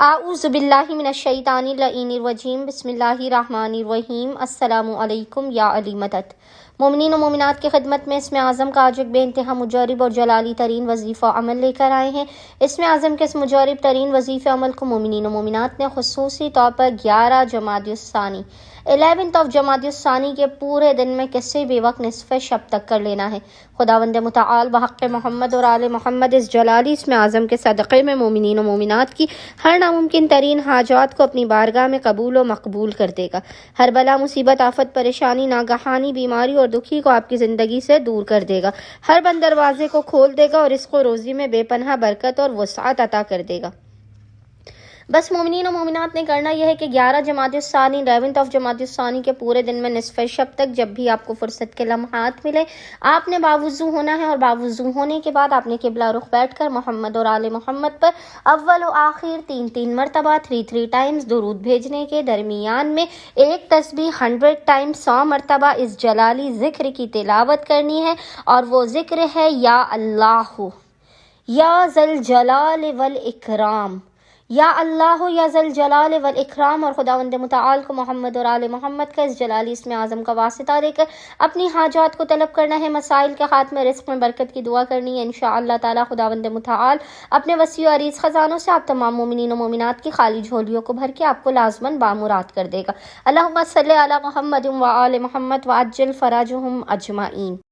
اعوذ باللہ من الشیطان اللعین الرجیم بسم اللہ الرحمن الرحیم السلام علیکم یا علی مدد۔ مومنین و مومنات کی خدمت میں اسم اعظم کا آج ایک بے انتہا مجرب اور جلالی ترین وظیفہ عمل لے کر آئے ہیں۔ اسم اعظم کے اس مجرب ترین وظیفہ عمل کو مومنین و مومنات نے خصوصی طور پر 11 جمادی الثانی 11th of جمادی الثانی کے پورے دن میں کسی بھی وقت نصف شب تک کر لینا ہے۔ خداوند متعال بحق محمد اور آل محمد اس جلالی اسم اعظم کے صدقے میں مومنین و مومنات کی ہر ناممکن ترین حاجات کو اپنی بارگاہ میں قبول و مقبول کر دے گا۔ ہر بلا مصیبت آفت پریشانی ناگہانی بیماری اور دکھی کو آپ کی زندگی سے دور کر دے گا۔ ہر بند دروازے کو کھول دے گا اور رزق و روزی میں بے پناہ برکت اور وسعت عطا کر دے گا۔ بس مومنین و مومنات نے کرنا یہ ہے کہ 11 جمادی الثانی 11th of جمادی الثانی کے پورے دن میں نصف شب تک جب بھی آپ کو فرصت کے لمحات ملے آپ نے باوضو ہونا ہے، اور باوضو ہونے کے بعد آپ نے قبلہ رخ بیٹھ کر محمد اور آل محمد پر اول و آخر 3 مرتبہ 3 ٹائمز درود بھیجنے کے درمیان میں ایک تسبیح 100 ٹائمز 100 مرتبہ اس جلالی ذکر کی تلاوت کرنی ہے، اور وہ ذکر ہے یا اللہ یا ذل جلال والاکرام، یا اللہ یا ذل جلال والاکرام، اور خداوند متعال کو محمد اور آل محمد کا اس جلالی اسم اعظم کا واسطہ دے کر اپنی حاجات کو طلب کرنا ہے، مسائل کے خاتمے رزق میں برکت کی دعا کرنی ہے۔ انشاءاللہ تعالی خداوند متعال اپنے وسیع و عریض خزانوں سے آپ تمام مومنین و مومنات کی خالی جھولیوں کو بھر کے آپ کو لازماً بامراد کر دے گا۔ اللہم صلی علی محمد و آل محمد وعجل فرجہم اجمعین۔